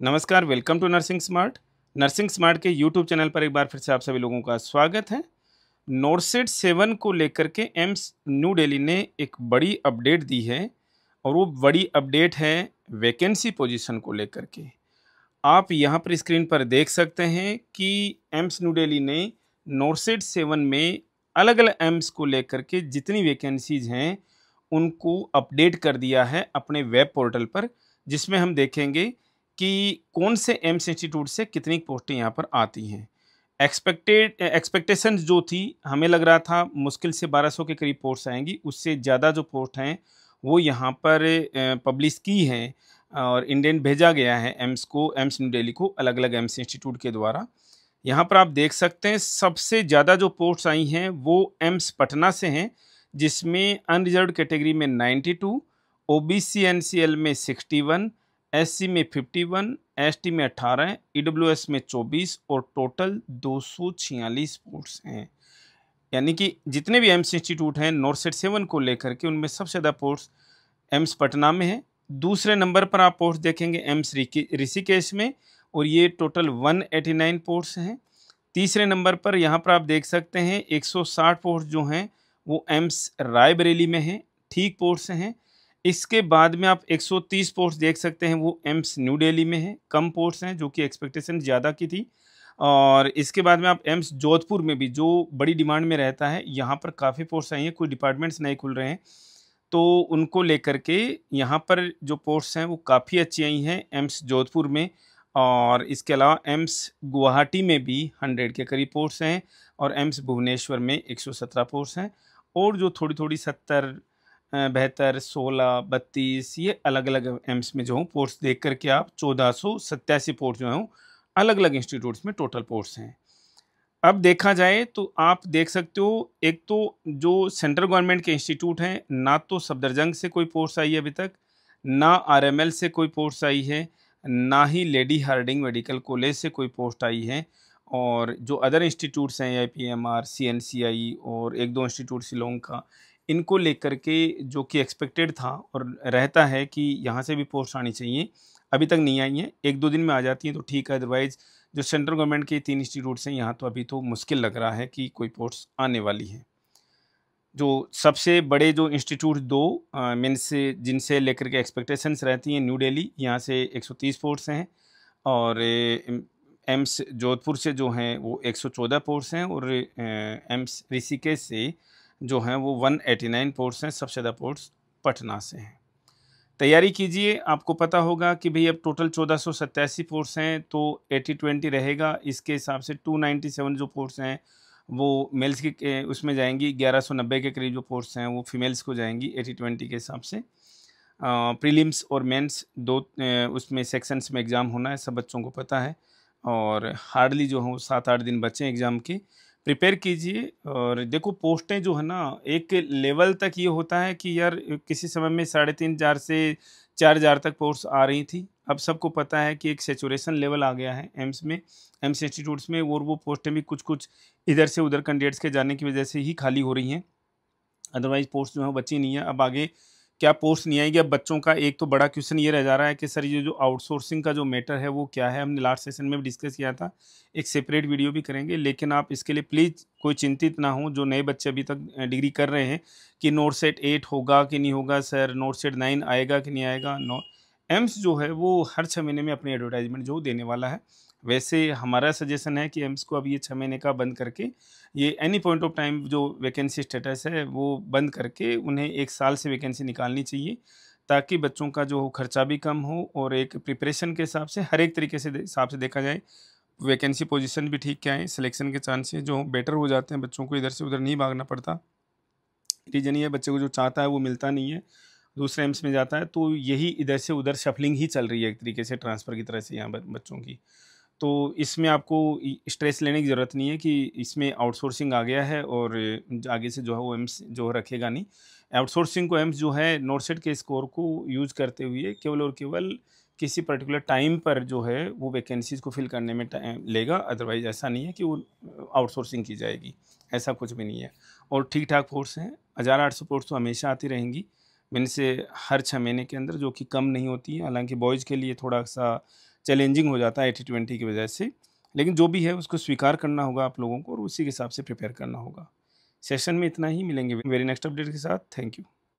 नमस्कार, welcome to nursing smart. Nursing smart के YouTube channel पर एक बार फिर से आप सभी लोगों का स्वागत है। नोरसेट 7 को लेकर के एम्स न्यू दिल्ली ने एक बड़ी अपडेट दी है और वो बड़ी अपडेट है वैकेंसी पोजीशन को लेकर के। आप यहाँ पर स्क्रीन पर देख सकते हैं कि एम्स न्यू दिल्ली ने नोरसेट 7 में अलग-अलग एम्स को लेकर के जितनी वैकेंसीज़ हैं, उनको अपडेट कर दिया है अपने वेब पोर्टल पर, जिसमें हम देखेंगे कि कौन से एम्स इंस्टीट्यूट से कितनी पोस्टें यहाँ पर आती हैं। एक्सपेक्टेशंस जो थी, हमें लग रहा था मुश्किल से 1200 के करीब पोस्ट आएँगी, उससे ज़्यादा जो पोस्ट हैं, वो यहाँ पर पब्लिश की हैं और इंडेंट भेजा गया है एम्स न्यू दिल्ली को अलग-अलग एम्स इंस्टीट्यूट के द्वारा। यहाँ पर आप देख सकते हैं सबसे ज़्यादा जो पोस्ट्स आई हैं वो एम्स पटना से हैं, जिसमें अनरिजर्व्ड कैटेगरी में 92, ओबीसी एनसीएल में 61, एससी में 51, एसटी में 18, ईडब्ल्यूएस में 24 और टोटल 246 पोस्ट्स हैं। यानी कि जितने भी एम्स इंस्टीट्यूट हैं नोरसेट 7 को लेकर के उनमें सबसे ज़्यादा पोस्ट एम्स पटना में है। दूसरे नंबर पर आप पोस्ट देखेंगे एम्स ऋषिकेश में और ये टोटल 189 पोस्ट हैं। तीसरे नंबर पर यहाँ पर आप देख सकते हैं 160 पोस्ट जो हैं वो एम्स रायबरेली में हैं, ठीक पोस्ट हैं। इसके बाद में आप 130 पोस्ट देख सकते हैं वो एम्स न्यू दिल्ली में है, कम पोस्ट हैं जो कि एक्सपेक्टेशन ज़्यादा की थी। और इसके बाद में आप एम्स जोधपुर में भी जो बड़ी डिमांड में रहता है, यहाँ पर काफ़ी पोस्ट आई हैं, कुछ डिपार्टमेंट्स नए खुल रहे हैं, तो उनको लेकर के यहाँ पर जो पोस्ट्स हैं वो काफ़ी अच्छी आई हैं एम्स जोधपुर में। और इसके अलावा एम्स गुवाहाटी में भी 100 के करीब पोस्ट्स हैं और एम्स भुवनेश्वर में 117 पोस्ट्स हैं। और जो थोड़ी-थोड़ी 70 72, 16, 32 ये अलग-अलग एम्स में जो हूँ पोस्ट्स देख कर के आप 1487 पोस्ट जो हैं अलग-अलग इंस्टीट्यूट्स में टोटल पोस्ट्स हैं। अब देखा जाए तो आप देख सकते हो, एक तो जो सेंट्रल गवर्नमेंट के इंस्टीट्यूट हैं, ना तो सफदरजंग से कोई पोस्ट आई है अभी तक, ना आरएमएल से कोई पोस्ट आई है, ना ही लेडी हार्डिंग मेडिकल कॉलेज से कोई पोस्ट आई है। और जो अदर इंस्टीट्यूट्स हैं आईपीएमआर, सीएनसीआई और एक दो इंस्टीट्यूट शिलोंग का, इनको लेकर के जो कि एक्सपेक्टेड था और रहता है कि यहाँ से भी पोस्ट आनी चाहिए, अभी तक नहीं आई हैं। 1-2 दिन में आ जाती हैं तो ठीक है, अदरवाइज़ जो सेंट्रल गवर्नमेंट के 3 इंस्टीट्यूट्स हैं यहाँ तो अभी तो मुश्किल लग रहा है कि कोई पोस्ट आने वाली है। जो सबसे बड़े जो इंस्टीट्यूट 2 मीन्स जिनसे लेकर के एक्सपेक्टेशंस रहती हैं, न्यू दिल्ली यहाँ से 130 पोस्ट्स हैं और एम्स जोधपुर से जो हैं वो 114 पोस्ट्स हैं और एम्स ऋषिकेश से जो हैं वो 189 पोस्ट्स हैं। सबसे ज़्यादा पोस्ट्स पटना से हैं। तैयारी कीजिए, आपको पता होगा कि भई अब टोटल 1487 पोस्ट्स हैं तो 80-20 रहेगा। इसके हिसाब से 297 जो पोस्ट्स हैं वो मेल्स की उसमें जाएँगी, 1190 के करीब जो पोस्ट्स हैं वो फीमेल्स को जाएँगी 80-20 के हिसाब से। प्रीलिम्स और मेंस दो उसमें सेक्शंस में एग्ज़ाम होना है, सब बच्चों को पता है। और हार्डली जो हैं 7-8 दिन बचे हैं एग्ज़ाम के। प्रिपेयर कीजिए और देखो पोस्टें जो है ना, एक लेवल तक ये होता है कि यार किसी समय में 3,500-4 से 4,000 तक पोस्ट आ रही थी। अब सबको पता है कि एक सैचुरेशन लेवल आ गया है एम्स में, एम्स इंस्टीट्यूट्स में, और वो पोस्टें भी कुछ-कुछ इधर से उधर कैंडिडेट्स के जाने की वजह से ही खाली हो रही हैं। अदरवाइज़ पोस्ट जो है बची नहीं है। अब आगे क्या पोस्ट नहीं आएगी। अब बच्चों का एक तो बड़ा क्वेश्चन ये रह जा रहा है कि सर ये जो आउटसोर्सिंग का जो मैटर है वो क्या है? हमने लास्ट सेशन में भी डिस्कस किया था, एक सेपरेट वीडियो भी करेंगे, लेकिन आप इसके लिए प्लीज़ कोई चिंतित ना हों जो नए बच्चे अभी तक डिग्री कर रहे हैं कि नोरसेट 8 होगा कि नहीं होगा सर, नोरसेट 9 आएगा कि नहीं आएगा। एम्स जो है वो हर 6 महीने में अपनी एडवर्टाइजमेंट जो देने वाला है। वैसे हमारा सजेशन है कि एम्स को अब ये 6 महीने का बंद करके ये एनी पॉइंट ऑफ टाइम जो वैकेंसी स्टेटस है वो बंद करके उन्हें 1 साल से वैकेंसी निकालनी चाहिए, ताकि बच्चों का जो खर्चा भी कम हो और एक प्रिपरेशन के हिसाब से हर एक तरीके से हिसाब से देखा जाए, वैकेंसी पोजीशन भी ठीक क्या है, सिलेक्शन के चांसेस जो बेटर हो जाते हैं, बच्चों को इधर से उधर नहीं भागना पड़ता। रीज़न ये है बच्चे को जो चाहता है वो मिलता नहीं है, दूसरे एम्स में जाता है, तो यही इधर से उधर शफलिंग ही चल रही है एक तरीके से ट्रांसफ़र की तरह से यहाँ बच्चों की। तो इसमें आपको स्ट्रेस लेने की ज़रूरत नहीं है कि इसमें आउटसोर्सिंग आ गया है और आगे से जो है वो एम्स जो रखेगा नहीं। आउटसोर्सिंग को एम्स जो है नोरसेट के स्कोर को यूज़ करते हुए केवल और केवल किसी पर्टिकुलर टाइम पर जो है वो वैकेंसीज़ को फिल करने में टाइम लेगा। अदरवाइज़ ऐसा नहीं है कि वो आउटसोर्सिंग की जाएगी, ऐसा कुछ भी नहीं है। और ठीक-ठाक पोस्ट हैं, 1800 पोस्ट तो हमेशा आती रहेंगी। मीन्स हर 6 महीने के अंदर, जो कि कम नहीं होती है। हालाँकि बॉयज़ के लिए थोड़ा-सा चैलेंजिंग हो जाता है 80-20 की वजह से। लेकिन जो भी है उसको स्वीकार करना होगा आप लोगों को और उसी के हिसाब से प्रिपेयर करना होगा। सेशन में इतना ही, मिलेंगे वेरी नेक्स्ट अपडेट के साथ। Thank you.